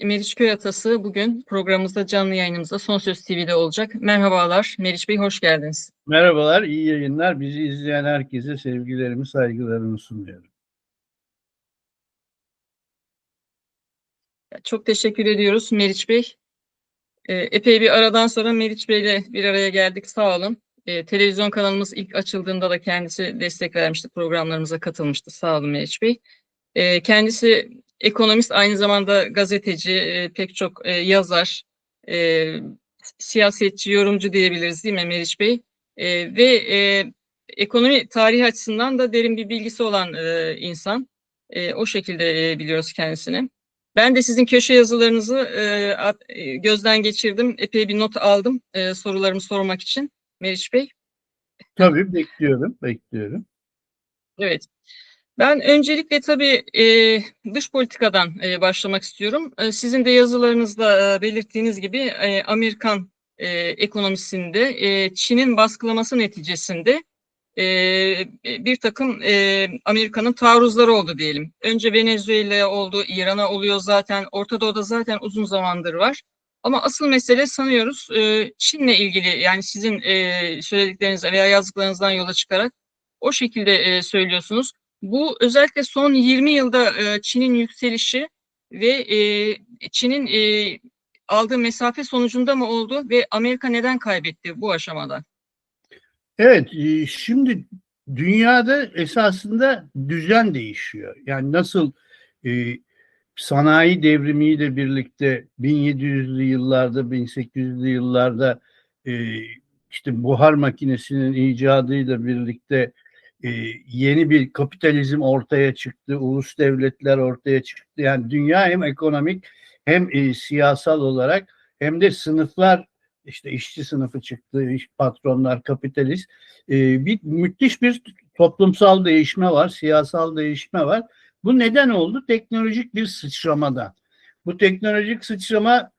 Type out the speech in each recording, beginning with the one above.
Meriç Köy Atası bugün programımızda canlı yayınımızda Son Söz TV'de olacak. Merhabalar Meriç Bey, hoş geldiniz. Merhabalar, iyi yayınlar. Bizi izleyen herkese sevgilerimi, saygılarımı sunuyorum. Çok teşekkür ediyoruz Meriç Bey. Epey bir aradan sonra Meriç Bey'le bir araya geldik, sağ olun. Televizyon kanalımız ilk açıldığında da kendisi destek vermişti, programlarımıza katılmıştı. Sağ olun Meriç Bey. Kendisi ekonomist, aynı zamanda gazeteci, pek çok yazar, siyasetçi, yorumcu diyebiliriz değil mi Meriç Bey? Ekonomi tarihi açısından da derin bir bilgisi olan insan. O şekilde biliyoruz kendisini. Ben de sizin köşe yazılarınızı gözden geçirdim. Epey bir not aldım sorularımı sormak için Meriç Bey. Tabii bekliyorum. Evet. Ben öncelikle tabii dış politikadan başlamak istiyorum. Sizin de yazılarınızda belirttiğiniz gibi Amerikan ekonomisinde Çin'in baskılaması neticesinde bir takım Amerika'nın taarruzları oldu diyelim. Önce Venezuela oldu, İran'a oluyor zaten, Orta Doğu'da zaten uzun zamandır var. Ama asıl mesele sanıyoruz Çin'le ilgili, yani sizin söylediklerinizden veya yazdıklarınızdan yola çıkarak o şekilde söylüyorsunuz. Bu özellikle son 20 yılda Çin'in yükselişi ve Çin'in aldığı mesafe sonucunda mı oldu ve Amerika neden kaybetti bu aşamada? Evet, şimdi dünyada esasında düzen değişiyor. Yani nasıl e, sanayi devrimiyle birlikte 1700'lü yıllarda, 1800'lü yıllarda işte buhar makinesinin icadıyla birlikte e, yeni bir kapitalizm ortaya çıktı, ulus devletler ortaya çıktı. Yani dünya hem ekonomik hem siyasal olarak hem de sınıflar, işte işçi sınıfı çıktı, patronlar, kapitalist. Bir müthiş bir toplumsal değişme var, siyasal değişme var. Bu neden oldu? Teknolojik bir sıçramadan. Bu teknolojik sıçrama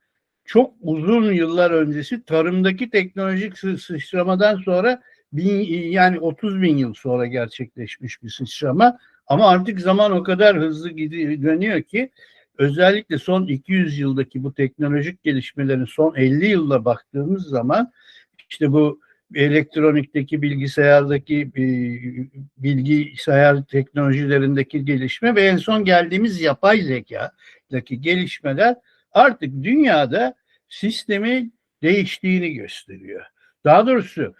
çok uzun yıllar öncesi tarımdaki teknolojik sıçramadan sonra yani 30 bin yıl sonra gerçekleşmiş bir sıçrama. Ama artık zaman o kadar hızlı dönüyor ki özellikle son 200 yıldaki bu teknolojik gelişmelerin son 50 yılda baktığımız zaman işte bu elektronikteki, bilgisayardaki bilgisayar teknolojilerindeki gelişme ve en son geldiğimiz yapay zekadaki gelişmeler artık dünyada sistemin değiştiğini gösteriyor. Daha doğrusu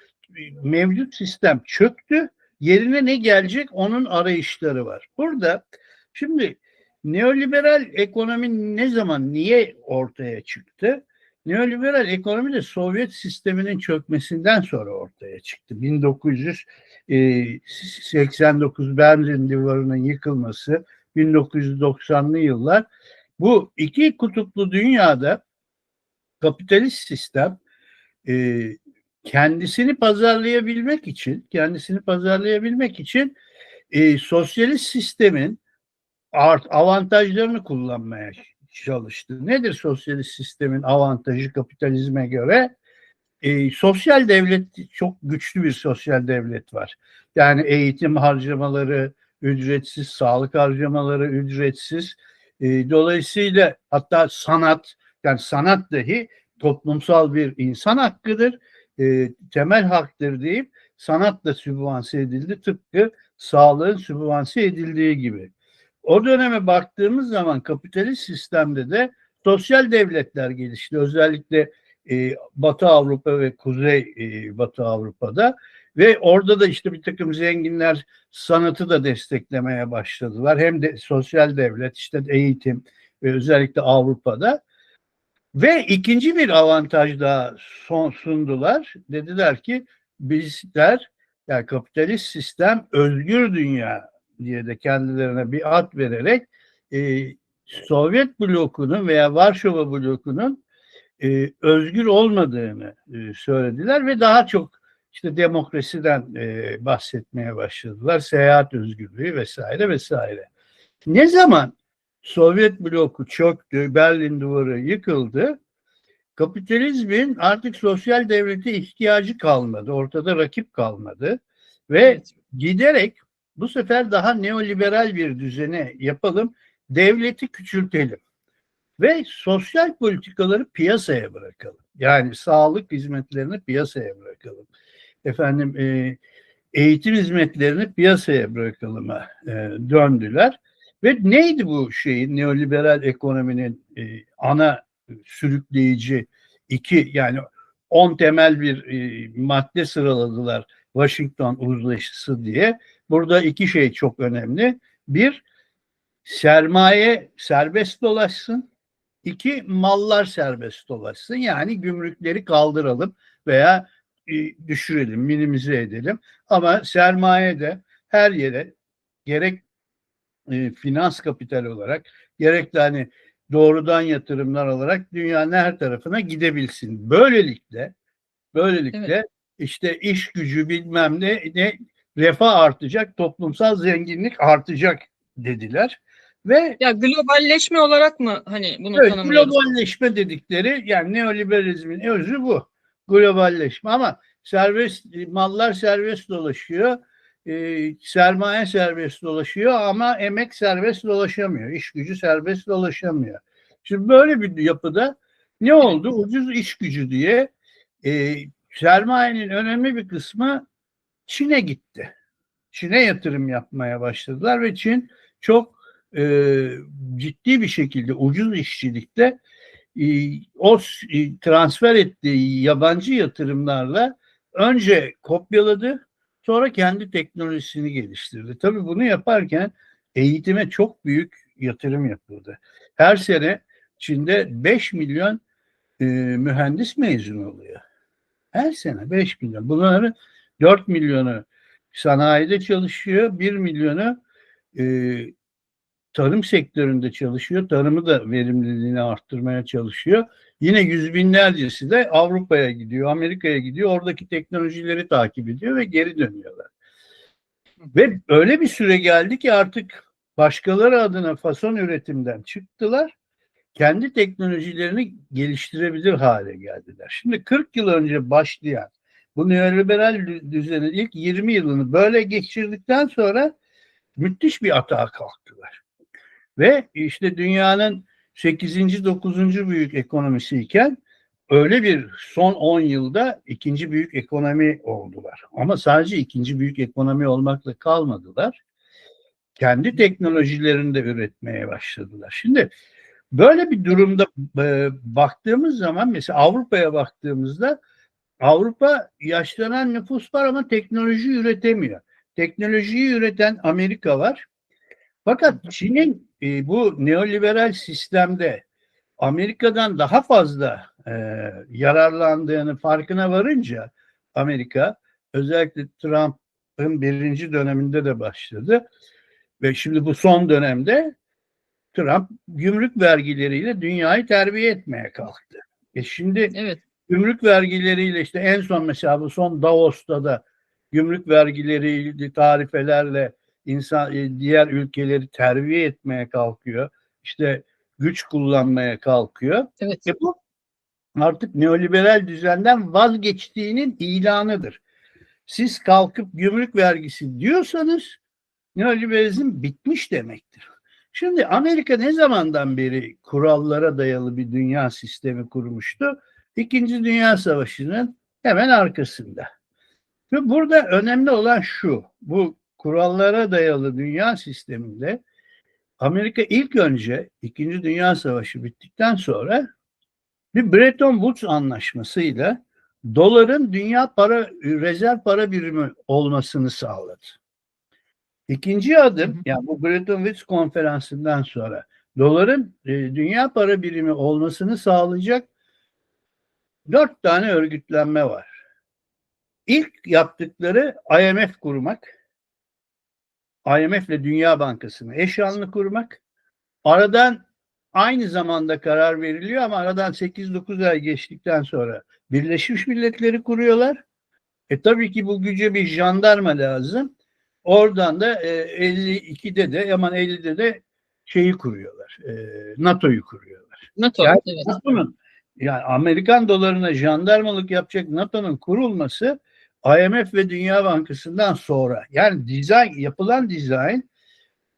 mevcut sistem çöktü, yerine ne gelecek onun arayışları var. Burada şimdi neoliberal ekonomi ne zaman, niye ortaya çıktı? Neoliberal ekonomi de Sovyet sisteminin çökmesinden sonra ortaya çıktı. 1989 Berlin Duvarı'nın yıkılması, 1990'lı yıllar. Bu iki kutuplu dünyada kapitalist sistem e, kendisini pazarlayabilmek için sosyalist sistemin avantajlarını kullanmaya çalıştı. Nedir sosyalist sistemin avantajı kapitalizme göre? Sosyal devlet, çok güçlü bir sosyal devlet var. Yani eğitim harcamaları ücretsiz, sağlık harcamaları ücretsiz. Dolayısıyla hatta sanat, yani sanat dahi toplumsal bir insan hakkıdır. Temel haktır deyip sanat da sübvanse edildi. Tıpkı sağlığın sübvanse edildiği gibi. O döneme baktığımız zaman kapitalist sistemde de sosyal devletler gelişti. Özellikle Batı Avrupa ve Kuzey Batı Avrupa'da ve orada da işte bir takım zenginler sanatı da desteklemeye başladılar. Hem de sosyal devlet, işte eğitim ve özellikle Avrupa'da. Ve ikinci bir avantaj daha sundular. Dediler ki bizler, yani kapitalist sistem özgür dünya diye de kendilerine bir ad vererek e, Sovyet blokunun veya Varşova blokunun özgür olmadığını söylediler ve daha çok işte demokrasiden bahsetmeye başladılar. Seyahat özgürlüğü vesaire vesaire. Ne zaman Sovyet bloku çöktü, Berlin Duvarı yıkıldı, kapitalizmin artık sosyal devlete ihtiyacı kalmadı. Ortada rakip kalmadı. Ve Evet. giderek bu sefer daha neoliberal bir düzene yapalım, devleti küçültelim. Ve sosyal politikaları piyasaya bırakalım. Yani sağlık hizmetlerini piyasaya bırakalım. Efendim eğitim hizmetlerini piyasaya bırakalım'a döndüler. Ve neydi bu şeyin, neoliberal ekonominin ana sürükleyici yani 10 temel bir madde sıraladılar Washington Uzlaşısı diye. Burada iki şey çok önemli. Bir, sermaye serbest dolaşsın. İki, mallar serbest dolaşsın. Yani gümrükleri kaldıralım veya düşürelim, minimize edelim. Ama sermaye de her yere gerek finans kapital olarak gerek de hani doğrudan yatırımlar olarak dünyanın her tarafına gidebilsin. Böylelikle Evet. işte iş gücü bilmem ne refah artacak, toplumsal zenginlik artacak dediler. Ve Ya globalleşme olarak mı hani bunu evet, tanımlıyoruz? globalleşme dedikleri yani neoliberalizmin özü bu. Globalleşme ama mallar serbest dolaşıyor. Sermaye serbest dolaşıyor ama emek serbest dolaşamıyor. İş gücü serbest dolaşamıyor. Şimdi böyle bir yapıda ne Evet. oldu? Ucuz iş gücü diye sermayenin önemli bir kısmı Çin'e gitti. Çin'e yatırım yapmaya başladılar ve Çin çok ciddi bir şekilde ucuz işçilikte o transfer ettiği yabancı yatırımlarla önce kopyaladı, sonra kendi teknolojisini geliştirdi. Tabii bunu yaparken eğitime çok büyük yatırım yapıldı. Her sene Çin'de 5 milyon mühendis mezun oluyor. Her sene 5 milyon. Bunların 4 milyonu sanayide çalışıyor, 1 milyonu e, tarım sektöründe çalışıyor. Tarımı da verimliliğini arttırmaya çalışıyor. Yine yüz binlercesi de Avrupa'ya gidiyor, Amerika'ya gidiyor. Oradaki teknolojileri takip ediyor ve geri dönüyorlar. Ve öyle bir süre geldi ki artık başkaları adına fason üretimden çıktılar. Kendi teknolojilerini geliştirebilir hale geldiler. Şimdi 40 yıl önce başlayan bu neoliberal düzenin ilk 20 yılını böyle geçirdikten sonra müthiş bir atağa kalktılar. Ve işte dünyanın 8. 9. büyük ekonomisiyken öyle bir son 10 yılda ikinci büyük ekonomi oldular. Ama sadece ikinci büyük ekonomi olmakla kalmadılar. Kendi teknolojilerini de üretmeye başladılar. Şimdi böyle bir durumda baktığımız zaman mesela Avrupa'ya baktığımızda Avrupa yaşlanan nüfus var ama teknoloji üretemiyor. Teknolojiyi üreten Amerika var. Fakat Çin'in bu neoliberal sistemde Amerika'dan daha fazla yararlandığını farkına varınca Amerika özellikle Trump'ın birinci döneminde de başladı ve şimdi bu son dönemde Trump gümrük vergileriyle dünyayı terbiye etmeye kalktı. Şimdi Evet. gümrük vergileriyle işte en son mesela bu son Davos'ta da gümrük vergileri, tarifelerle diğer ülkeleri terbiye etmeye kalkıyor. İşte güç kullanmaya kalkıyor. Evet. Bu artık neoliberal düzenden vazgeçtiğinin ilanıdır. Siz kalkıp gümrük vergisi diyorsanız neoliberalizm bitmiş demektir. Şimdi Amerika ne zamandan beri kurallara dayalı bir dünya sistemi kurmuştu? İkinci Dünya Savaşı'nın hemen arkasında. Ve burada önemli olan şu, bu kurallara dayalı dünya sisteminde Amerika ilk önce İkinci Dünya Savaşı bittikten sonra bir Bretton Woods anlaşmasıyla doların dünya rezerv para birimi olmasını sağladı. İkinci adım, yani bu Bretton Woods konferansından sonra doların dünya para birimi olmasını sağlayacak 4 tane örgütlenme var. İlk yaptıkları IMF kurmak, IMF ile Dünya Bankası'nı eş anlı kurmak. Aradan aynı zamanda karar veriliyor ama aradan 8-9 ay geçtikten sonra Birleşmiş Milletleri kuruyorlar. Tabii ki bu güce bir jandarma lazım. Oradan da 52'de de aman 50'de de şeyi kuruyorlar. NATO'yu kuruyorlar. NATO. Yani Evet. NATO'nun yani Amerikan dolarına jandarmalık yapacak NATO'nun kurulması IMF ve Dünya Bankası'ndan sonra. Yani yapılan dizayn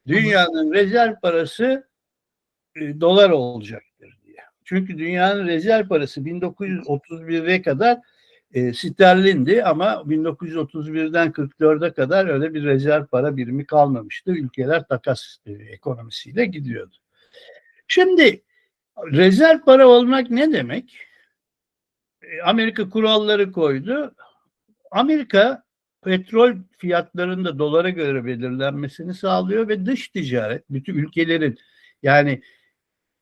dünyanın rezerv parası dolar olacaktır. Çünkü dünyanın rezerv parası 1931'e kadar sterlindi ama 1931'den 44'e kadar öyle bir rezerv para birimi kalmamıştı. Ülkeler takas ekonomisiyle gidiyordu. Şimdi rezerv para olmak ne demek? Amerika kuralları koydu. Amerika petrol fiyatlarında dolara göre belirlenmesini sağlıyor ve dış ticaret bütün ülkelerin, yani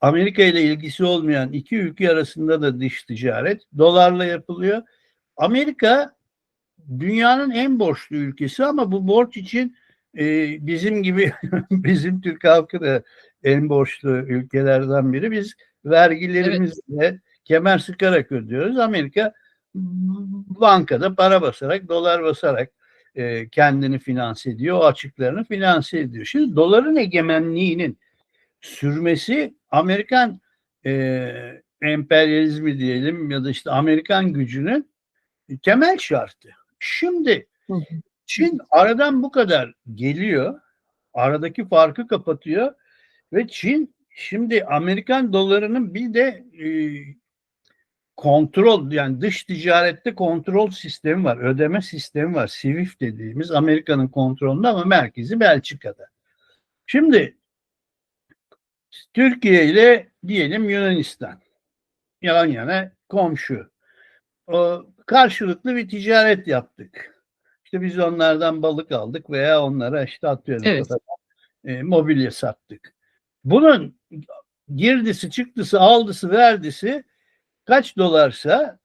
Amerika ile ilgisi olmayan iki ülke arasında da dış ticaret dolarla yapılıyor. Amerika dünyanın en borçlu ülkesi ama bu borç için bizim gibi bizim Türk halkı da en borçlu ülkelerden biri. Biz vergilerimizle kemer sıkarak ödüyoruz. Amerika bankada para basarak, dolar basarak kendini finanse ediyor. O açıklarını finanse ediyor. Şimdi doların egemenliğinin sürmesi Amerikan emperyalizmi diyelim ya da işte Amerikan gücünün temel şartı. Şimdi Çin aradan bu kadar geliyor, aradaki farkı kapatıyor ve Çin şimdi Amerikan dolarının bir de kontrol, yani dış ticarette kontrol sistemi var, ödeme sistemi var. SWIFT dediğimiz Amerika'nın kontrolünde ama merkezi Belçika'da. Şimdi Türkiye ile diyelim Yunanistan yan yana komşu. O, karşılıklı bir ticaret yaptık. İşte biz onlardan balık aldık veya onlara işte atıyorum Evet. mobilya sattık. Bunun girdisi, çıktısı, aldısı, verdisi kaç dolarsa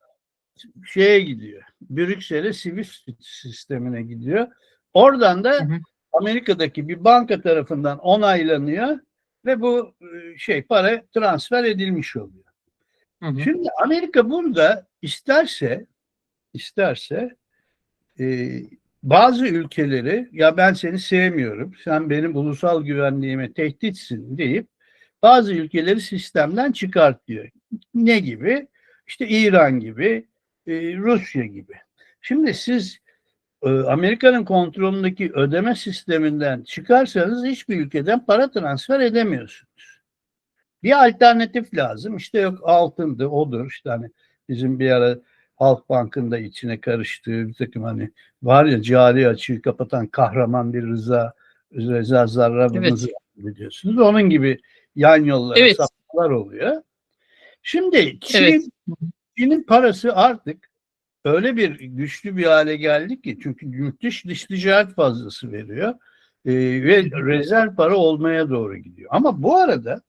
şeye gidiyor. Brüksel'e SWIFT sistemine gidiyor. Oradan da Amerika'daki bir banka tarafından onaylanıyor ve bu para transfer edilmiş oluyor. Şimdi Amerika burada isterse bazı ülkeleri, ya ben seni sevmiyorum, sen benim ulusal güvenliğime tehditsin deyip bazı ülkeleri sistemden çıkartıyor. Ne gibi? İşte İran gibi, Rusya gibi. Şimdi siz Amerika'nın kontrolündeki ödeme sisteminden çıkarsanız hiçbir ülkeden para transfer edemiyorsunuz. Bir alternatif lazım. İşte yok altındı, odur. İşte hani bizim bir ara Halkbank'ın da içine karıştığı bir takım hani var ya, cari açığı kapatan kahraman bir Reza Zarrab'ımızı biliyorsunuz. Onun gibi yan yollara sapmalar oluyor. Şimdi Çin'in parası artık öyle bir güçlü bir hale geldi ki, çünkü müthiş dış ticaret fazlası veriyor ve rezerv para olmaya doğru gidiyor. Ama bu arada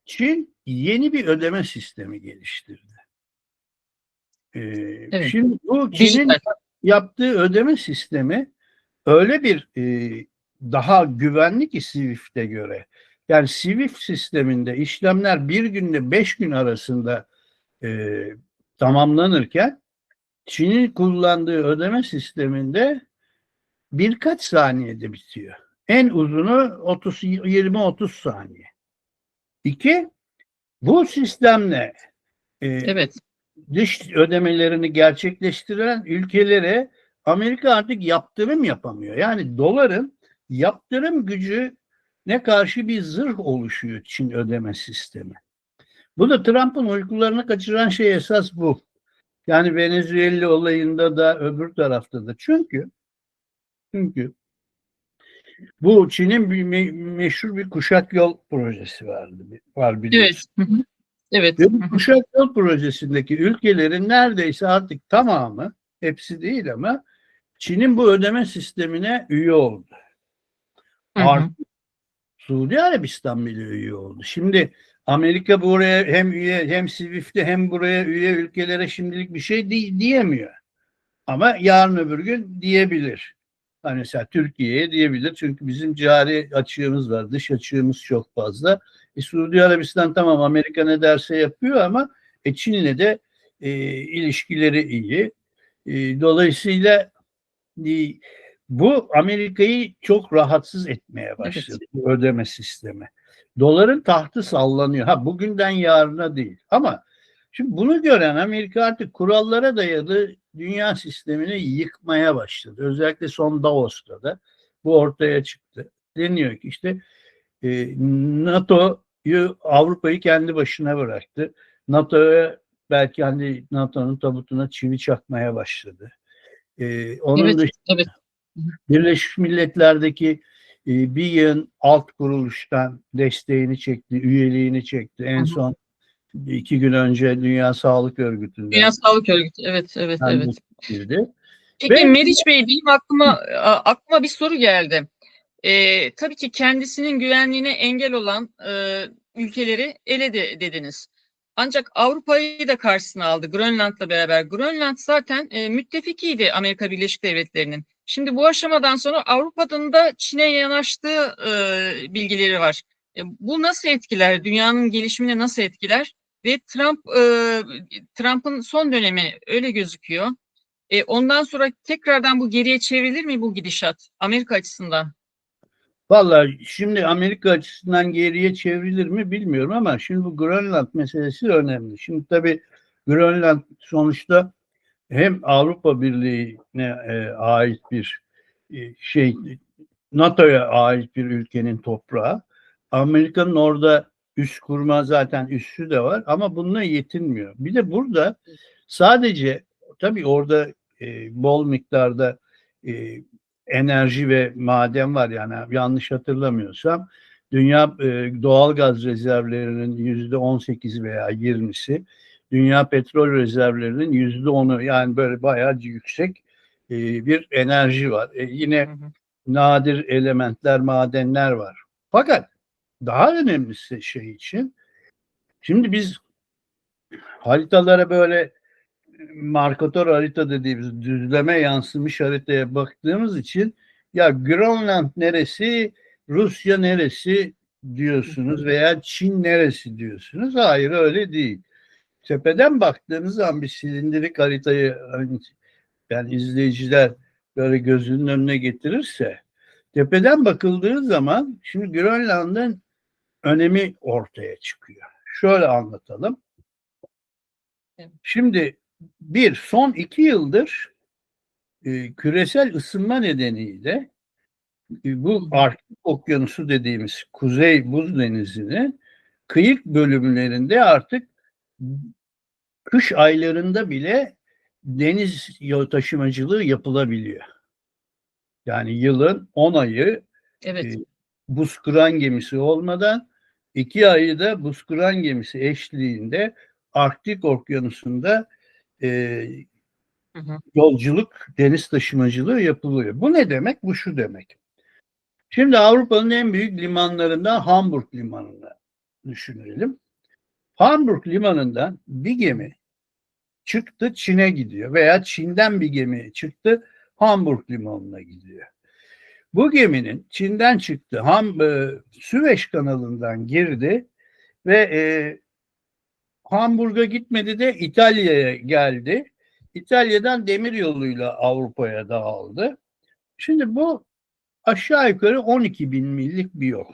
Çin yeni bir ödeme sistemi geliştirdi. Şimdi bu Çin'in yaptığı ödeme sistemi öyle bir daha güvenli ki SWIFT'e göre. Yani SWIFT sisteminde işlemler bir günle 5 gün arasında tamamlanırken Çin'in kullandığı ödeme sisteminde birkaç saniyede bitiyor. En uzunu 20-30 saniye. İki, bu sistemle dış ödemelerini gerçekleştiren ülkelere Amerika artık yaptırım yapamıyor. Yani doların yaptırım gücüne karşı bir zırh oluşuyor Çin ödeme sistemi. Bu da Trump'ın uykularını kaçıran şey esas bu. Yani Venezuela olayında da öbür tarafta da. Çünkü bu Çin'in meşhur bir kuşak yol projesi var biliyorsun. Evet. Ve bu kuşak yol projesindeki ülkelerin neredeyse artık tamamı, hepsi değil ama Çin'in bu ödeme sistemine üye oldu. Artık Suudi Arabistan bile üye oldu. Şimdi Amerika buraya hem üye hem SWIFT'e hem buraya üye ülkelere şimdilik bir şey diyemiyor. Ama yarın öbür gün diyebilir. Hani mesela Türkiye'ye diyebilir. Çünkü bizim cari açığımız var. Dış açığımız çok fazla. Suudi Arabistan tamam Amerika ne derse yapıyor ama Çin'le de ilişkileri iyi. Dolayısıyla bu Amerika'yı çok rahatsız etmeye başladı. Bu ödeme sistemi. Doların tahtı sallanıyor. Ha bugünden yarına değil. Ama şimdi bunu gören Amerika artık kurallara dayalı dünya sistemini yıkmaya başladı. Özellikle son Davos'ta da bu ortaya çıktı. Deniyor ki işte NATO'yu, Avrupa'yı kendi başına bıraktı. NATO'ya belki hani NATO'nun tabutuna çivi çakmaya başladı. Onun Evet, dışında evet. Birleşmiş Milletler'deki bir yığın alt kuruluştan desteğini çekti, üyeliğini çekti. En Hı hı. son 2 gün önce Dünya Sağlık Dünya Örgütü'nden Sağlık Örgütü. Evet, evet, ben de evet. girdi. Peki Ve Meriç Bey, benim aklıma bir soru geldi. Tabii ki kendisinin güvenliğine engel olan ülkeleri eledi dediniz. Ancak Avrupa'yı da karşısına aldı Grönland'la beraber. Grönland zaten müttefikiydi Amerika Birleşik Devletleri'nin. Şimdi bu aşamadan sonra Avrupa'nın da Çin'e yanaştığı bilgileri var. Bu nasıl etkiler? Dünyanın gelişimine nasıl etkiler? Ve Trump'ın son dönemi öyle gözüküyor. Ondan sonra tekrardan bu geriye çevrilir mi bu gidişat Amerika açısından? vallahi şimdi Amerika açısından geriye çevrilir mi bilmiyorum ama şimdi bu Grönland meselesi önemli. Şimdi tabii Grönland sonuçta hem Avrupa Birliği'ne ait bir şey, NATO'ya ait bir ülkenin toprağı. Amerika'nın orada üs kurma zaten üssü de var ama bununla yetinmiyor. Bir de burada sadece tabii orada bol miktarda e, enerji ve maden var, yani yanlış hatırlamıyorsam dünya doğal gaz rezervlerinin %18 veya 20'si, dünya petrol rezervlerinin %10'u, yani böyle bayağı yüksek bir enerji var. Yine Hı hı. nadir elementler, madenler var. Fakat daha önemlisi şey için, şimdi biz haritalara böyle Mercator harita dediğimiz düzleme yansımış haritaya baktığımız için ya Grönland neresi, Rusya neresi diyorsunuz veya Çin neresi diyorsunuz. Hayır, öyle değil. Tepeden baktığınız zaman bir silindirik haritayı hani, yani izleyiciler böyle gözünün önüne getirirse, tepeden bakıldığı zaman şimdi Grönland'ın önemi ortaya çıkıyor. Şöyle anlatalım. Evet. Şimdi son 2 yıldır küresel ısınma nedeniyle Hı bu hı. Arktik Okyanusu dediğimiz Kuzey Buz Denizi'nin kıyı bölümlerinde artık kış aylarında bile deniz yol taşımacılığı yapılabiliyor. Yani yılın 10 ayı e, Evet. buz kıran gemisi olmadan, 2 ayı da buz kıran gemisi eşliğinde Arktik Okyanusu'nda e, Hı hı. yolculuk, deniz taşımacılığı yapılıyor. Bu ne demek? Bu şu demek. Şimdi Avrupa'nın en büyük limanlarından Hamburg Limanı'nı düşünelim. Hamburg Limanı'ndan bir gemi çıktı, Çin'e gidiyor veya Çin'den bir gemi çıktı, Hamburg Limanı'na gidiyor. Bu geminin Çin'den çıktı, Süveyş kanalından girdi ve Hamburg'a gitmedi de İtalya'ya geldi. İtalya'dan demir yoluyla Avrupa'ya dağıldı. Şimdi bu aşağı yukarı 12 bin millik bir yol.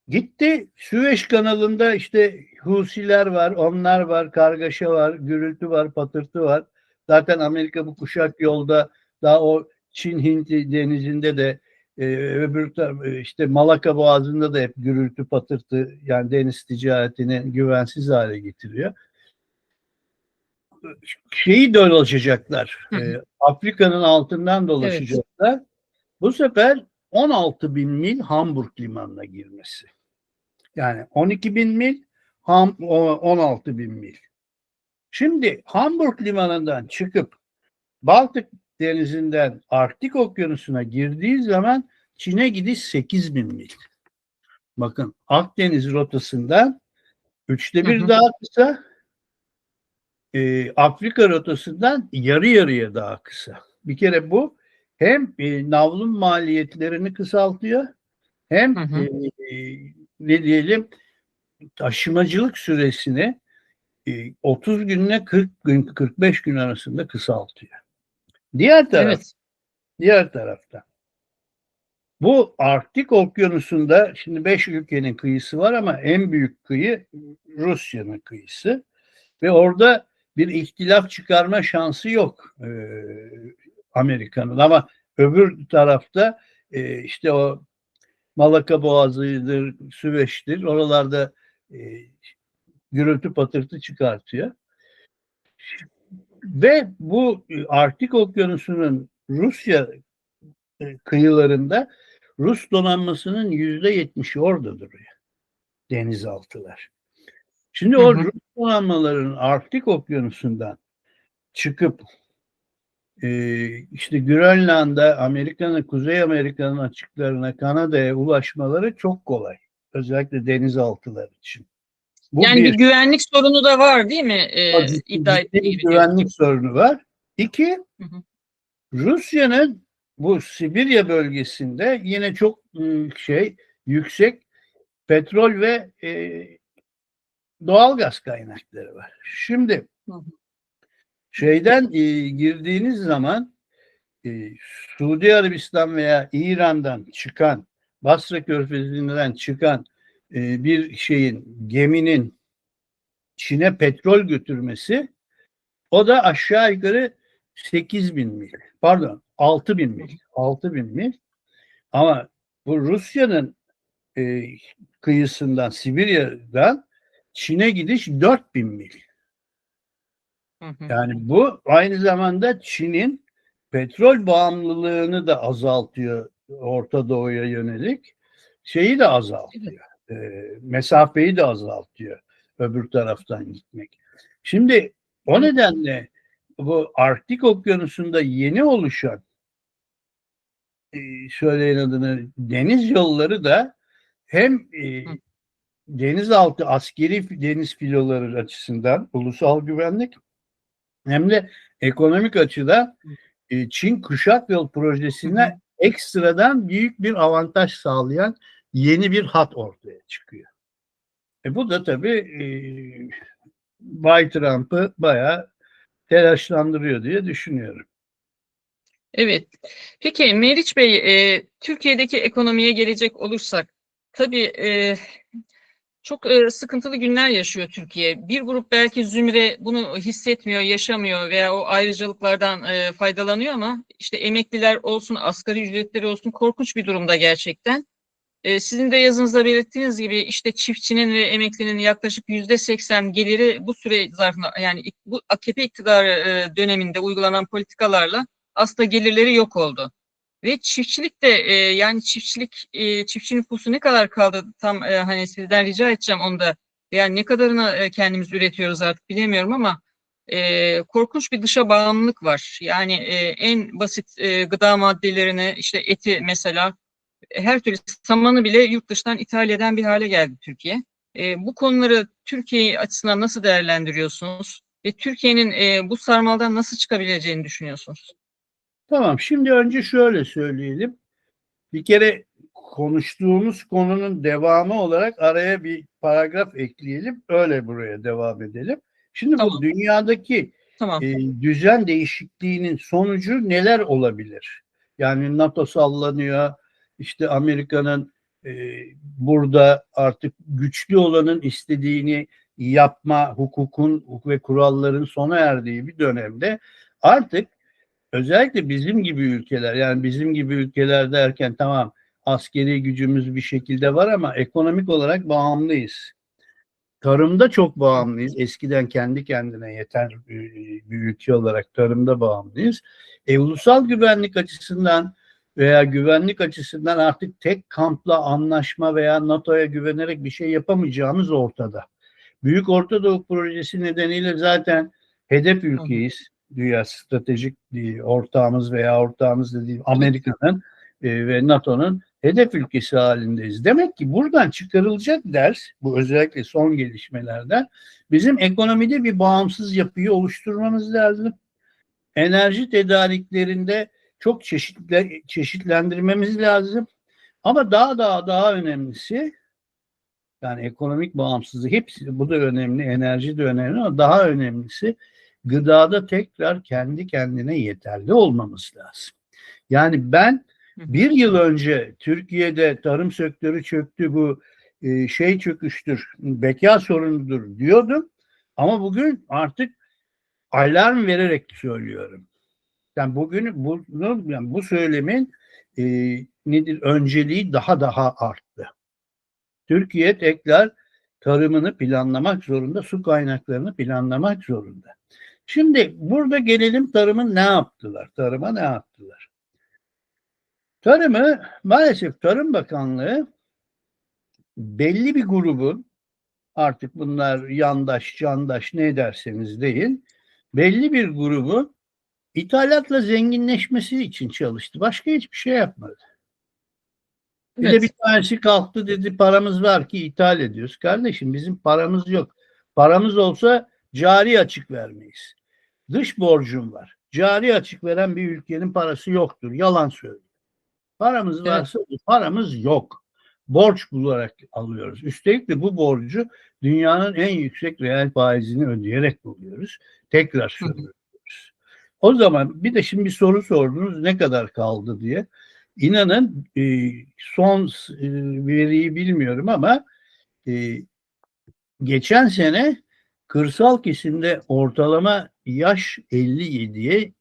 Gitti Süveyş kanalında, işte Husiler var, onlar var, kargaşa var, gürültü var, patırtı var. Zaten Amerika bu kuşak yolda, daha o Çin-Hint denizinde de işte Malaka Boğazı'nda da hep gürültü patırtı, yani deniz ticaretini güvensiz hale getiriyor. Şeyi dolaşacaklar, Hı hı. Afrika'nın altından Evet. dolaşacaklar. Bu sefer 16 bin mil Hamburg limanına girmesi. Yani 12 bin mil, 16 bin mil. Şimdi Hamburg limanından çıkıp Baltık denizinden Arktik okyanusuna girdiği zaman Çin'e gidiş 8 bin mil. Bakın, Akdeniz rotasından üçte Hı bir hı. daha kısa, Afrika rotasından yarı yarıya daha kısa. Bir kere bu hem navlun maliyetlerini kısaltıyor, Hı hem hı. ne diyelim, taşımacılık süresini 30 günle 40 gün, 45 gün arasında kısaltıyor. Diğer taraf, Evet. diğer tarafta bu Arktik Okyanusu'nda şimdi 5 ülkenin kıyısı var ama en büyük kıyı Rusya'nın kıyısı ve orada bir ihtilaf çıkarma şansı yok Amerika'nın, ama öbür tarafta işte o Malaka Boğazı'dır, Süveyş'tir. Oralarda gürültü patırtı çıkartıyor. Ve bu Arktik Okyanusu'nun Rusya kıyılarında Rus donanmasının %70'i orada duruyor. Denizaltılar. Şimdi Hı o hı. Rus donanmaların Arktik Okyanusu'ndan çıkıp işte Grönland'a, Amerika'nın, Kuzey Amerika'nın açıklarına, Kanada'ya ulaşmaları çok kolay. Özellikle denizaltılar için. Bu Yani bir bir. güvenlik sorunu da var değil mi? İddia Ciddi ettiği bir gibi diyorsun. güvenlik sorunu var. İki, Hı hı. Rusya'nın bu Sibirya bölgesinde yine çok yüksek petrol ve doğal gaz kaynakları var. Şimdi Hı hı. şeyden girdiğiniz zaman e, Suudi Arabistan veya İran'dan çıkan, Basra Körfezi'nden çıkan bir geminin Çin'e petrol götürmesi, o da aşağı yukarı 8.000 mil. Pardon, 6.000 mil. 6.000 mil. Ama bu Rusya'nın e, kıyısından, Sibirya'dan Çin'e gidiş 4.000 mil. Hı hı. Yani bu aynı zamanda Çin'in petrol bağımlılığını da azaltıyor, Orta Doğu'ya yönelik. Şeyi de Evet. azaltıyor. Mesafeyi de azaltıyor öbür taraftan gitmek. Şimdi o Evet. nedenle bu Arktik Okyanusu'nda yeni oluşan söyleyin adını, deniz yolları da hem Hı denizaltı askeri deniz filoları açısından ulusal güvenlik, hem de ekonomik açıdan hı. Çin Kuşak Yol Hı hı. projesine ekstradan büyük bir avantaj sağlayan yeni bir hat ortaya çıkıyor. Bu da tabii Bay Trump'ı bayağı telaşlandırıyor diye düşünüyorum. Evet. Peki Meriç Bey, Türkiye'deki ekonomiye gelecek olursak, tabii çok sıkıntılı günler yaşıyor Türkiye. Bir grup belki zümre bunu hissetmiyor, yaşamıyor veya o ayrıcalıklardan faydalanıyor ama işte emekliler olsun, asgari ücretleri olsun korkunç bir durumda gerçekten. Sizin de yazınızda belirttiğiniz gibi işte çiftçinin ve emeklinin yaklaşık %80 geliri bu süre zarfında, yani bu AKP iktidarı döneminde uygulanan politikalarla aslında gelirleri yok oldu. Ve çiftçilik de yani çiftçi nüfusu ne kadar kaldı tam, hani sizden rica edeceğim onu da. Yani ne kadarını kendimiz üretiyoruz artık bilemiyorum ama korkunç bir dışa bağımlılık var. Yani en basit gıda maddelerini, işte eti mesela, her türlü samanı bile yurt dışından ithal eden bir hale geldi Türkiye. Bu konuları Türkiye açısından nasıl değerlendiriyorsunuz? Ve Türkiye'nin bu sarmaldan nasıl çıkabileceğini düşünüyorsunuz? Tamam, şimdi önce şöyle söyleyelim. Bir kere konuştuğumuz konunun devamı olarak araya bir paragraf ekleyelim. Öyle buraya devam edelim. Şimdi bu Tamam, dünyadaki tamam. düzen değişikliğinin sonucu neler olabilir? Yani NATO sallanıyor. İşte Amerika'nın burada artık güçlü olanın istediğini yapma, hukukun ve kuralların sona erdiği bir dönemde artık özellikle bizim gibi ülkeler, yani bizim gibi ülkeler derken tamam, askeri gücümüz bir şekilde var ama ekonomik olarak bağımlıyız. Tarımda çok bağımlıyız. Eskiden kendi kendine yeter bir ülke olarak tarımda bağımlıyız. Ulusal güvenlik açısından veya güvenlik açısından artık tek kampla anlaşma veya NATO'ya güvenerek bir şey yapamayacağımız ortada. Büyük Orta Doğu Projesi nedeniyle zaten hedef Hı hı. ülkeyiz. Dünya stratejik ortağımız veya ortağımız dediğim Evet. Amerika'nın ve NATO'nun hedef ülkesi halindeyiz. Demek ki buradan çıkarılacak ders, bu özellikle son gelişmelerden, bizim ekonomide bir bağımsız yapıyı oluşturmamız lazım. Enerji tedariklerinde çok çeşitlendirmemiz lazım. Ama daha önemlisi, yani ekonomik bağımsızlık, hepsi bu da önemli, enerji de önemli ama daha önemlisi gıdada tekrar kendi kendine yeterli olmamız lazım. Yani ben Hı hı. bir yıl önce Türkiye'de tarım sektörü çöktü, bu çöküştür, beka sorunudur diyordum ama bugün artık alarm vererek söylüyorum. Yani bugün yani bu söylemin önceliği daha arttı. Türkiye tekrar tarımını planlamak zorunda, su kaynaklarını planlamak zorunda. Şimdi burada gelelim tarımın ne yaptılar? Tarıma ne yaptılar? Tarımı maalesef Tarım Bakanlığı belli bir grubun, artık bunlar yandaş, candaş ne derseniz deyin, belli bir grubun ithalatla zenginleşmesi için çalıştı. Başka hiçbir şey yapmadı. Bir de Evet. bir tanesi kalktı dedi paramız var ki ithal ediyoruz. Kardeşim bizim paramız yok. Paramız olsa cari açık vermeyiz. Dış borcum var. Cari açık veren bir ülkenin parası yoktur. Yalan söylüyor. Paramız Evet. varsa paramız yok. Borç bularak alıyoruz. Üstelik de bu borcu dünyanın en yüksek reel faizini ödeyerek buluyoruz. Tekrar söylüyoruz. O zaman bir de şimdi bir soru sordunuz ne kadar kaldı diye. İnanın son veriyi bilmiyorum ama geçen sene kırsal kesimde ortalama yaş 57'ye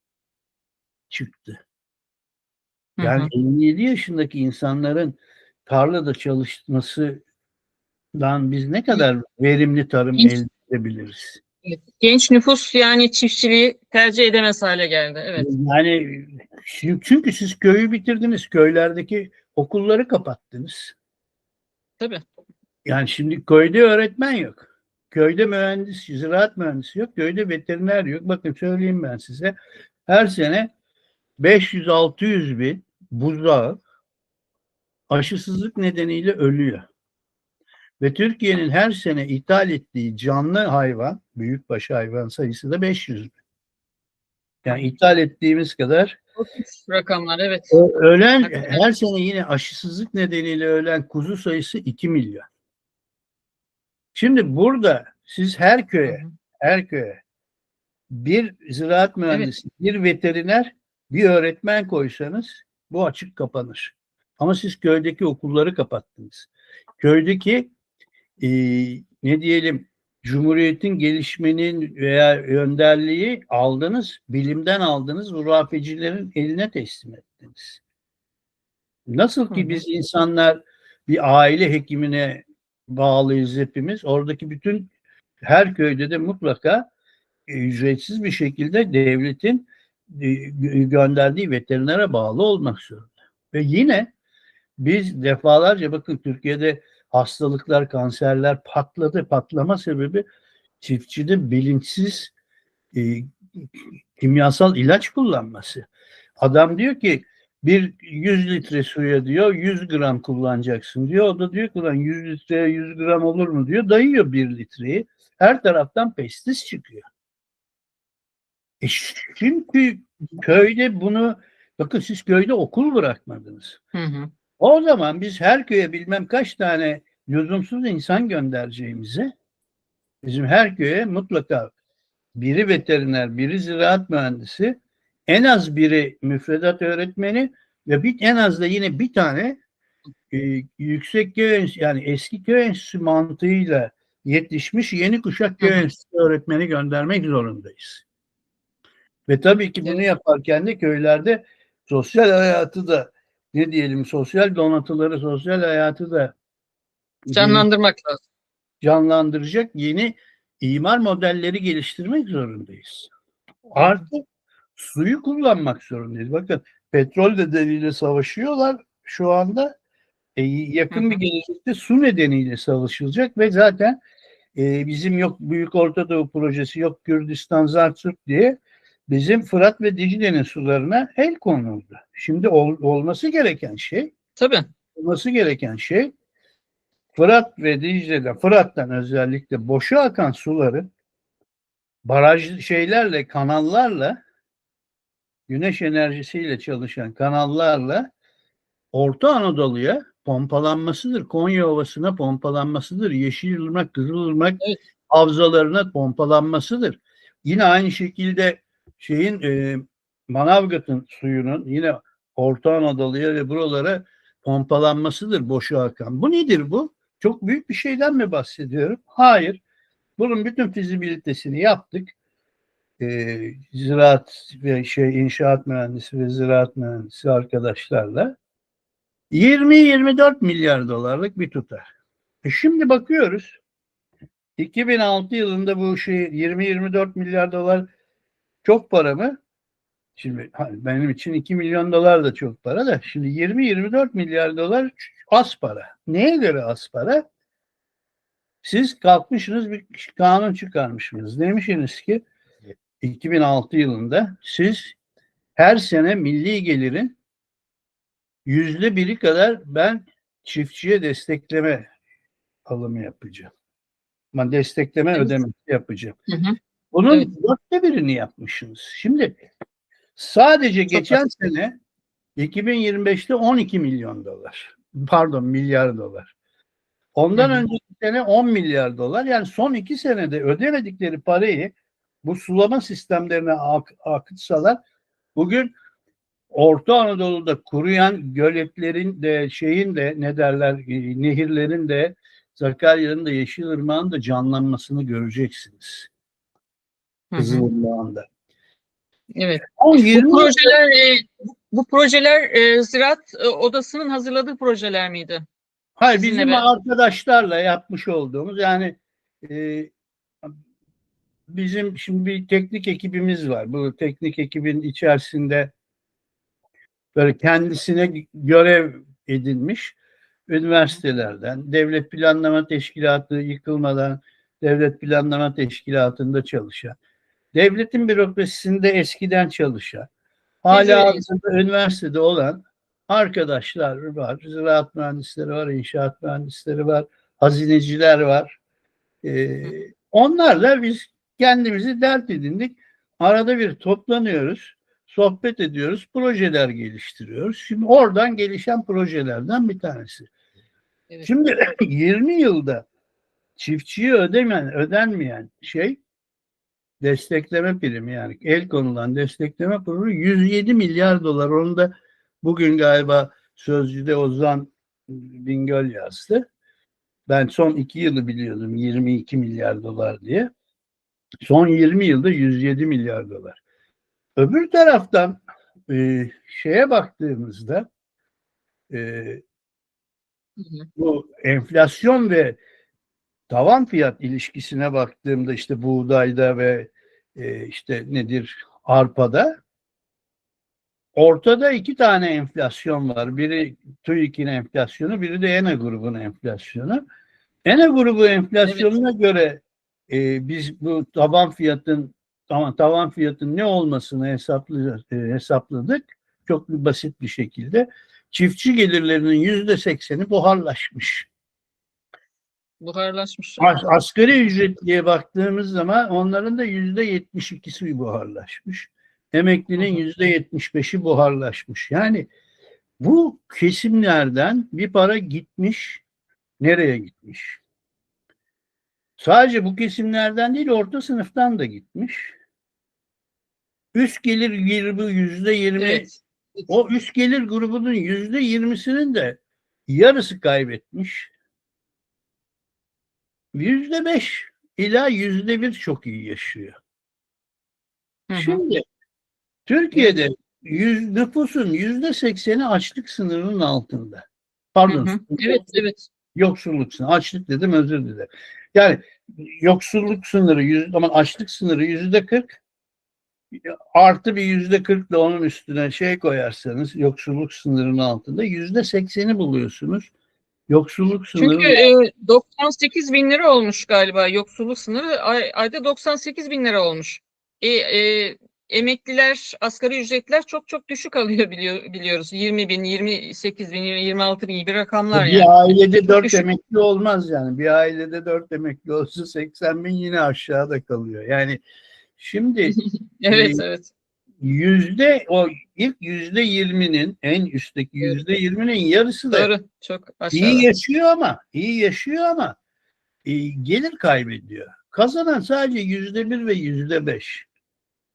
çıktı. Yani 57 yaşındaki insanların tarlada çalışmasından biz ne kadar verimli tarım elde edebiliriz? Evet. Genç nüfus yani çiftçiliği tercih edemez hale geldi. Evet. Yani çünkü siz köyü bitirdiniz, köylerdeki okulları kapattınız. Tabii. Yani şimdi köyde öğretmen yok. Köyde mühendis, ziraat mühendisi yok. Köyde veteriner yok. Bakın söyleyeyim ben size. Her sene 500-600 bin buzağı aşısızlık nedeniyle ölüyor. Ve Türkiye'nin her sene ithal ettiği canlı hayvan, büyükbaş hayvan sayısı da 500 bin. Yani ithal ettiğimiz kadar Rakamlar evet. ölen, Hakikaten. her sene yine aşısızlık nedeniyle ölen kuzu sayısı 2 milyon. Şimdi burada siz her köye bir ziraat mühendisi, Evet. bir veteriner, bir öğretmen koysanız bu açık kapanır. Ama siz köydeki okulları kapattınız. Köydeki ne diyelim Cumhuriyet'in gelişmenin veya önderliği aldınız, bilimden aldınız, hurafecilerin eline teslim ettiniz. Nasıl ki biz insanlar bir aile hekimine bağlıyız hepimiz, oradaki bütün her köyde de mutlaka ücretsiz bir şekilde devletin gönderdiği veterinere bağlı olmak zorunda. Ve yine biz defalarca bakın Türkiye'de hastalıklar, kanserler patladı. Patlama sebebi çiftçide bilinçsiz kimyasal ilaç kullanması. Adam diyor ki bir 100 litre suya diyor 100 gram kullanacaksın diyor. O da diyor ki lan 100 litreye 100 gram olur mu diyor. Dayıyor 1 litreyi. Her taraftan pestis çıkıyor. Çünkü köyde bunu bakın siz köyde okul bırakmadınız. O zaman biz her köye bilmem kaç tane lüzumsuz insan göndereceğimize bizim her köye mutlaka biri veteriner, biri ziraat mühendisi, en az biri müfredat öğretmeni ve en az da yine bir tane yüksek köy yani eski köy enstitüsü mantığıyla yetişmiş yeni kuşak köy enstitüsü öğretmeni göndermek zorundayız. Ve tabii ki bunu yaparken de köylerde sosyal hayatı da ne diyelim sosyal donatıları, sosyal hayatı da Canlandırmak lazım. canlandıracak yeni imar modelleri geliştirmek zorundayız. Artı suyu kullanmak zorundayız. Bakın petrol nedeniyle savaşıyorlar şu anda. Yakın bir gelecekte su nedeniyle savaşılacak ve zaten bizim yok Büyük Orta Doğu projesi yok Kürdistan Zartürk diye bizim Fırat ve Dicle'nin sularına el konuldu. Şimdi olması gereken şey Fırat ve Dicle'den Fırat'tan özellikle boşa akan suların baraj şeylerle kanallarla güneş enerjisiyle çalışan kanallarla Orta Anadolu'ya pompalanmasıdır. Konya Ovası'na pompalanmasıdır. Yeşilırmak, Kızılırmak havzalarına pompalanmasıdır. Yine aynı şekilde Manavgat'ın suyunun yine Orta Anadolu'ya ve buralara pompalanmasıdır boşa akan. Bu nedir bu? Çok büyük bir şeyden mi bahsediyorum? Hayır. Bunun bütün fizibilitesini yaptık. Ziraat ve inşaat mühendisi ve ziraat mühendisi arkadaşlarla 20-24 milyar dolarlık bir tutar. Şimdi bakıyoruz 2006 yılında bu şey 20-24 milyar dolar çok para mı? Şimdi benim için 2 milyon dolar da çok para da. Şimdi 20-24 milyar dolar az para. Neye göre az para? Siz kalkmışsınız bir kanun çıkarmışsınız. Demişsiniz ki 2006 yılında siz her sene milli gelirin %1'i kadar ben çiftçiye destekleme alımı yapacağım. Ben destekleme Evet. ödemesi yapacağım. Hı hı. Bunun Evet. 1/4'ini yapmışsınız. Şimdi sadece Çok geçen az. sene 2025'te 12 milyon dolar. Pardon, milyar dolar. Hı Ondan hı. önceki sene 10 milyar dolar. Yani son 2 senede ödemedikleri parayı bu sulama sistemlerine akıtsalar bugün Orta Anadolu'da kuruyan göletlerin de şeyin de ne derler nehirlerin de Sakarya'nın da Yeşilırmak'ın da canlanmasını göreceksiniz. Hı hı. Kızılırmak'ın da. Evet. O Bu 20 projeler Ziraat Odası'nın hazırladığı projeler miydi? hayır Sizinle bizim be. arkadaşlarla yapmış olduğumuz yani e, bizim şimdi bir teknik ekibimiz var. Bu teknik ekibin içerisinde böyle kendisine görev edinmiş üniversitelerden, devlet planlama teşkilatı yıkılmadan devlet planlama teşkilatında çalışan, devletin bürokrasisinde eskiden çalışan, hala Tecrübeliyiz. hazırda üniversitede olan arkadaşlar var. Ziraat mühendisleri var, inşaat mühendisleri var, hazineciler var. Onlarla biz kendimizi dert edindik. Arada bir toplanıyoruz, sohbet ediyoruz, projeler geliştiriyoruz. Şimdi oradan gelişen projelerden bir tanesi. Evet. Şimdi 20 yılda çiftçiye ödenmeyen şey destekleme primi yani el konulan destekleme primi 107 milyar dolar. Onu da bugün galiba Sözcü'de Ozan Bingöl yazdı. Ben son 2 yılı biliyordum 22 milyar dolar diye. Son 20 yılda 107 milyar dolar. Öbür taraftan şeye baktığımızda e, Hı hı. bu enflasyon ve tavan fiyat ilişkisine baktığımda işte buğdayda ve işte nedir arpada ortada 2 tane enflasyon var. Biri TÜİK'in enflasyonu, biri de ENA grubunun enflasyonu. ENA grubu Evet. enflasyonuna göre biz bu tavan fiyatın ne olmasını hesapladık. Çok basit bir şekilde. Çiftçi gelirlerinin %80'i buharlaşmış. Buharlaşmış. Evet. Asgari ücretliye baktığımız zaman onların da %72'si buharlaşmış. Hı Emeklinin hı. %75'i buharlaşmış. Yani bu kesimlerden bir para gitmiş. Nereye gitmiş? Sadece bu kesimlerden değil orta sınıftan da gitmiş. Üst gelir grubu %20, Evet. Evet. o üst gelir grubunun %20'sinin de yarısı kaybetmiş. %5 ila %1 çok iyi yaşıyor. Hı hı. Şimdi Türkiye'de Evet. nüfusun %80'i açlık sınırının altında. Hı Pardon, hı. Evet. Evet. yoksulluk sınırı. Açlık dedim, özür dilerim. Yani yoksulluk sınırı, ama açlık sınırı %40, artı bir %40 da onun üstüne şey koyarsanız yoksulluk sınırının altında %80'i buluyorsunuz. Yoksulluk Çünkü sınırı 98 bin lira olmuş galiba yoksulluk sınırı ayda 98 bin lira olmuş. Emekliler, asgari ücretler çok çok düşük alıyor biliyoruz. 20 bin, 28 bin, 26 bin gibi rakamlar yani. bir ailede Çok 4 düşük. emekli olmaz yani. Bir ailede 4 emekli olsa 80 bin yine aşağıda kalıyor. Yani şimdi e, Evet, evet. o ilk %20'nin en üstteki Evet. %20'nin yarısı da Doğru. Çok iyi aşağıda. yaşıyor ama gelir kaybediyor. Kazanan sadece %1 ve %5.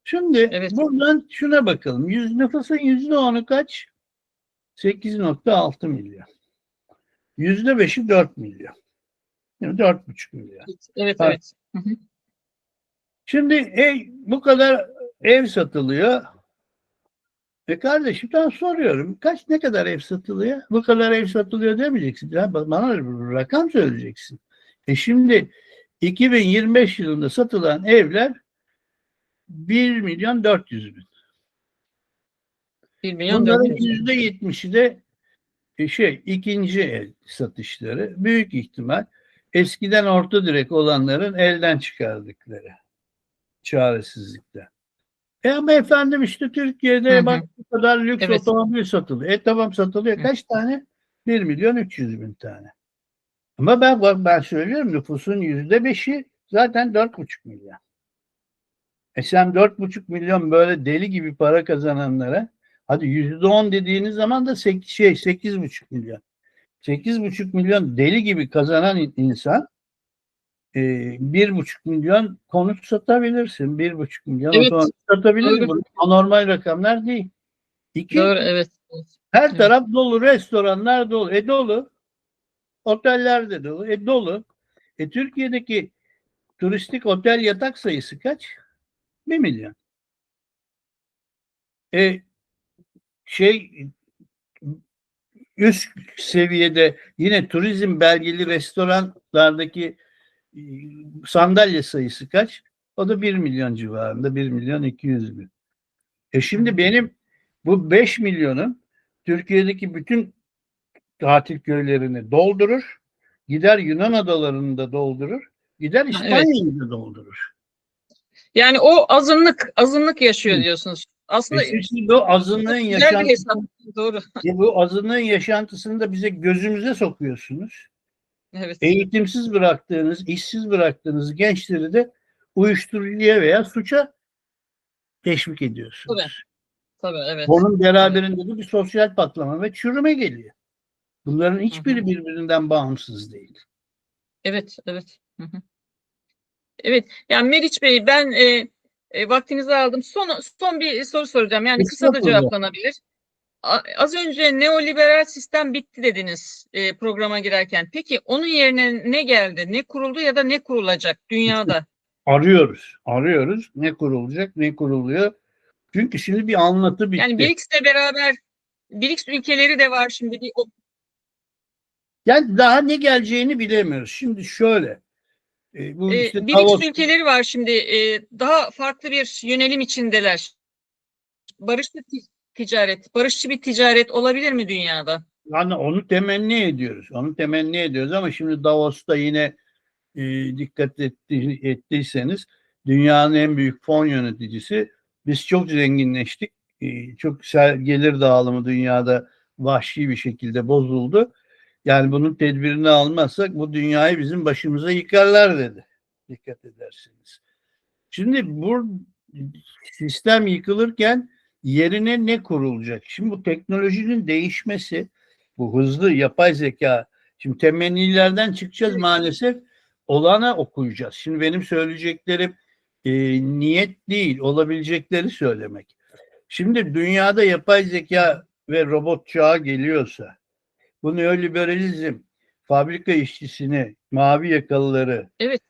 Şimdi Evet. buradan şuna bakalım. Nüfusun %10'u kaç? 8,6 milyon. %5'i 4 milyon. Yani 4,5 milyon. Evet, Ha, evet. Hı hı. şimdi bu kadar ev satılıyor. Kardeşim ben soruyorum. Ne kadar ev satılıyor? Bu kadar ev satılıyor demeyeceksin. Ya bana bir rakam söyleyeceksin. Şimdi 2025 yılında satılan evler 1.400.000. 1 milyon Bunların 400 bin. %70'i de ikinci el satışları. Büyük ihtimal eskiden orta direk olanların elden çıkardıkları çaresizlikten. Ama efendim işte Hı Türkiye'de hı. bak bu kadar lüks Evet. otomobil satılıyor. Tamam satılıyor. Hı. Kaç tane? 1.300.000 tane. Ama ben söylüyorum nüfusun %5'i zaten 4,5 milyon. Sen 4,5 milyon böyle deli gibi para kazananlara, hadi %10 dediğiniz zaman da 8,5 milyon. 8,5 milyon deli gibi kazanan insan, 1,5 milyon konut satabilirsin. 1,5 milyon Evet. otomobil satabilirsin. Doğru. Bu anormal rakamlar değil. İki, Doğru. Evet. Evet. her Evet. taraf dolu. Restoranlar dolu. Dolu. Oteller de dolu. Dolu. Türkiye'deki turistik otel yatak sayısı kaç? 1 milyon. E, şey üst seviyede yine turizm belgeli restoranlardaki e, sandalye sayısı kaç? O da 1 milyon civarında. 1.200.000. Şimdi benim bu 5 milyonun Türkiye'deki bütün tatil köylerini doldurur. Gider Yunan adalarını da doldurur. Gider Ha, evet. İspanya'yı da doldurur. Yani o azınlık yaşıyor diyorsunuz. Aslında Şimdi bu azınlığın çok güzel bir hesap. yaşantısını, Doğru. bu azınlığın yaşantısını da bize gözümüze sokuyorsunuz. Evet. Eğitimsiz bıraktığınız, işsiz bıraktığınız gençleri de uyuşturucuya veya suça teşvik Tabii. ediyorsunuz. Tabii. Evet. Bunun Evet. beraberinde de bir sosyal patlama ve çürüme geliyor. Bunların Hı hı. hiçbiri birbirinden bağımsız değil. Evet. Evet. Hı hı. Evet. Yani Meriç Bey, ben vaktinizi aldım. Son bir soru soracağım. Yani kısa da Estağfurullah. cevaplanabilir. Az önce neoliberal sistem bitti dediniz programa girerken. Peki onun yerine ne geldi? Ne kuruldu ya da ne kurulacak dünyada? Arıyoruz. Ne kurulacak, ne kuruluyor. Çünkü şimdi bir anlatı Yani bitti. BRICS'le beraber BRICS ülkeleri de var şimdi. Yani daha ne geleceğini bilemiyoruz. Şimdi şöyle, bu işte BRICS Davos, ülkeleri var şimdi. Daha farklı bir yönelim içindeler. Barışçı barışçı bir ticaret olabilir mi dünyada? yani onu temenni ediyoruz. Onu temenni ediyoruz ama şimdi Davos'ta yine dikkat ettiyseniz dünyanın en büyük fon yöneticisi, biz çok zenginleştik. Çok gelir dağılımı dünyada vahşi bir şekilde bozuldu. Yani bunun tedbirini almazsak bu dünyayı bizim başımıza yıkarlar dedi. Dikkat ederseniz. Şimdi bu sistem yıkılırken yerine ne kurulacak? Şimdi bu teknolojinin değişmesi, bu hızlı yapay zeka, şimdi temennilerden çıkacağız Evet. maalesef, olana okuyacağız. Şimdi benim söyleyeceklerim niyet değil, olabilecekleri söylemek. Şimdi dünyada yapay zeka ve robot çağı geliyorsa, bu neoliberalizm fabrika işçisini, mavi yakalıları Evet.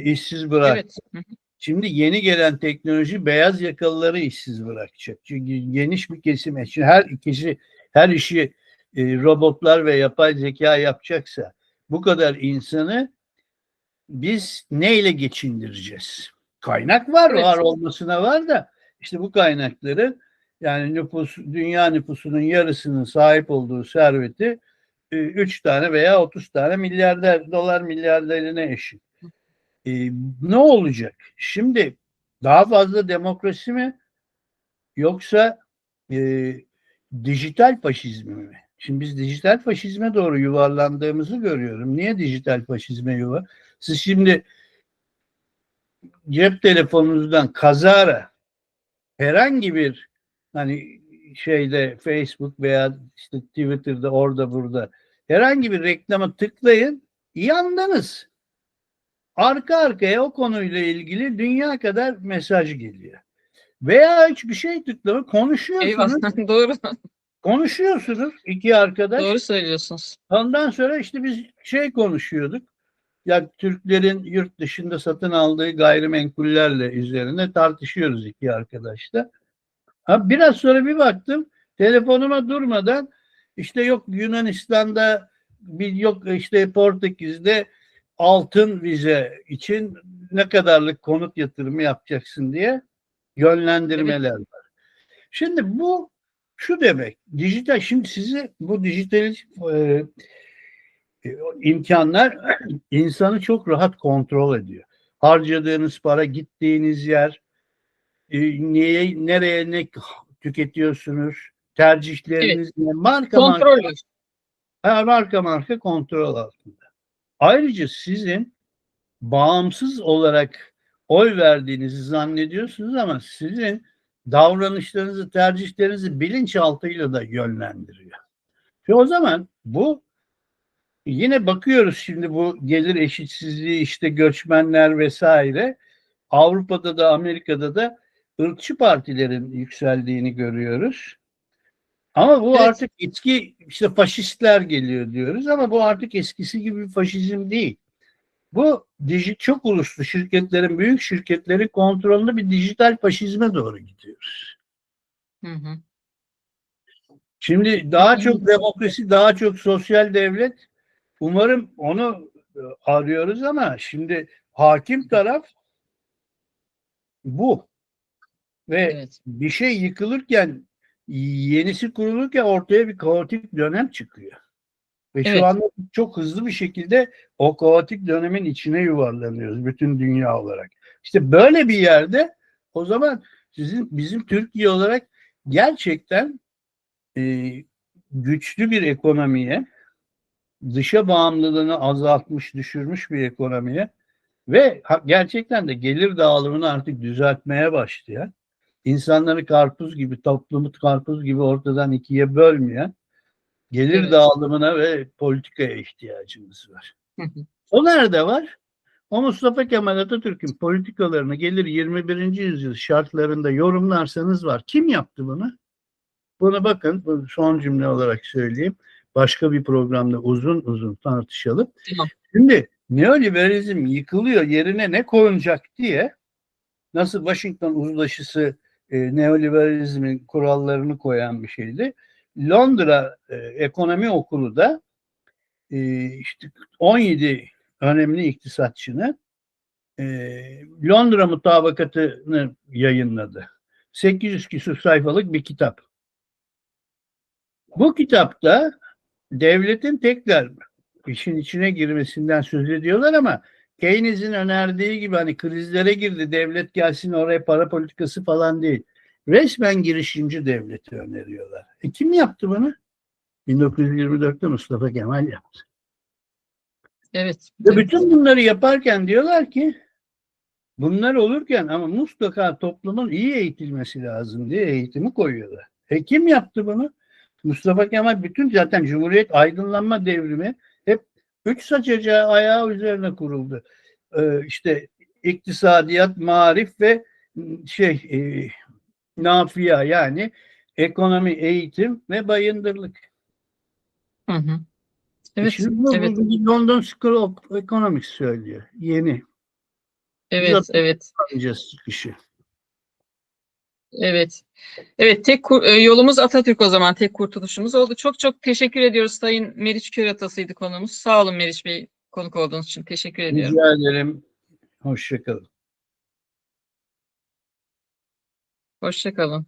işsiz bırak. Evet. Hı hı. Şimdi yeni gelen teknoloji beyaz yakalıları işsiz bırakacak. Çünkü geniş bir kesim için her işi robotlar ve yapay zeka yapacaksa bu kadar insanı biz neyle geçindireceğiz? Kaynak var Evet. olmasına var da işte bu kaynakları, yani dünya nüfusunun yarısının sahip olduğu serveti 3 tane veya 30 tane milyarder dolar milyarderine eşit. Ne olacak? Şimdi daha fazla demokrasi mi yoksa e, dijital faşizmi mi? Şimdi biz dijital faşizme doğru yuvarlandığımızı görüyorum. Niye dijital faşizme yuvar? Siz şimdi cep telefonunuzdan kazara herhangi bir, hani şeyde Facebook veya işte Twitter'da orada burada herhangi bir reklama tıklayın, yandınız. Arka arkaya o konuyla ilgili dünya kadar mesaj geliyor. Veya hiçbir şey tıklama, Eyvah. konuşuyorsunuz. Doğru. Konuşuyorsunuz iki Doğru arkadaş. söylüyorsunuz. Ondan sonra işte biz konuşuyorduk. Ya Türklerin yurt dışında satın aldığı gayrimenkullerle üzerine tartışıyoruz iki arkadaşla. Ha, biraz sonra bir baktım telefonuma durmadan işte yok Yunanistan'da, yok işte Portekiz'de altın vize için ne kadarlık konut yatırımı yapacaksın diye yönlendirmeler var. Şimdi bu şu demek, dijital, şimdi sizi bu dijital imkanlar insanı çok rahat kontrol ediyor. Harcadığınız para, gittiğiniz yer, nereye ne tüketiyorsunuz, tercihleriniz ne, Kontrollü. marka kontrol altında. Ayrıca sizin bağımsız olarak oy verdiğinizi zannediyorsunuz ama sizin davranışlarınızı, tercihlerinizi bilinçaltıyla da yönlendiriyor. Ve o zaman bu, yine bakıyoruz şimdi bu gelir eşitsizliği, işte göçmenler vesaire, Avrupa'da da Amerika'da da ırkçı partilerin yükseldiğini görüyoruz. Ama bu Evet. artık işte faşistler geliyor diyoruz ama bu artık eskisi gibi bir faşizm değil. Bu çok uluslu şirketlerin, büyük şirketlerin kontrolünde bir dijital faşizme doğru gidiyoruz. Hı hı. Şimdi daha çok demokrasi, daha çok sosyal devlet, umarım onu arıyoruz ama şimdi hakim taraf bu. Ve Evet. bir şey yıkılırken, yenisi kurulurken ortaya bir kaotik dönem çıkıyor. Ve şu Evet. anda çok hızlı bir şekilde o kaotik dönemin içine yuvarlanıyoruz bütün dünya olarak. İşte böyle bir yerde o zaman bizim Türkiye olarak gerçekten güçlü bir ekonomiye, dışa bağımlılığını azaltmış, düşürmüş bir ekonomiye ve gerçekten de gelir dağılımını artık düzeltmeye başlayan, insanları karpuz gibi, toplumu karpuz gibi ortadan ikiye bölmeyen gelir Evet. dağılımına ve politikaya ihtiyacımız var. Hı hı. O nerede var? O Mustafa Kemal Atatürk'ün politikalarını gelir 21. yüzyıl şartlarında yorumlarsanız var. Kim yaptı bunu? Buna bakın, son cümle olarak söyleyeyim. Başka bir programda uzun uzun tartışalım. Tamam. Şimdi neoliberalizm yıkılıyor, yerine ne konacak diye, nasıl Washington Uzlaşısı neoliberalizmin kurallarını koyan bir şeydi. Londra Ekonomi Okulu da işte 17 önemli iktisatçını Londra Mutabakatı'nı yayınladı. 800 küsur sayfalık bir kitap. Bu kitapta devletin tekrar işin içine girmesinden söz ediyorlar ama Keynes'in önerdiği gibi hani krizlere girdi, devlet gelsin oraya, para politikası falan değil. Resmen girişimci devleti öneriyorlar. Kim yaptı bunu? 1924'te Mustafa Kemal yaptı. Evet. Ve Evet. bütün bunları yaparken diyorlar ki, bunlar olurken ama mutlaka toplumun iyi eğitilmesi lazım diye eğitimi koyuyorlar. Kim yaptı bunu? Mustafa Kemal bütün zaten Cumhuriyet aydınlanma devrimi hep üç saçacağı ayağı üzerine kuruldu. İşte iktisadiyat, marif ve nafiya, yani ekonomi, eğitim ve bayındırlık. Hı hı. Evet. Şimdi bu Evet. London School of Economics söylüyor. Yeni. Biz Evet. Evet. atamayacağız çıkışı. Evet. Evet. Yolumuz Atatürk o zaman. Tek kurtuluşumuz oldu. Çok çok teşekkür ediyoruz. Sayın Meriç Köratası'ydı konumuz. Sağ olun Meriç Bey, konuk olduğunuz için. Teşekkür ediyorum. Rica ederim. Hoşça kalın. Hoşça kalın.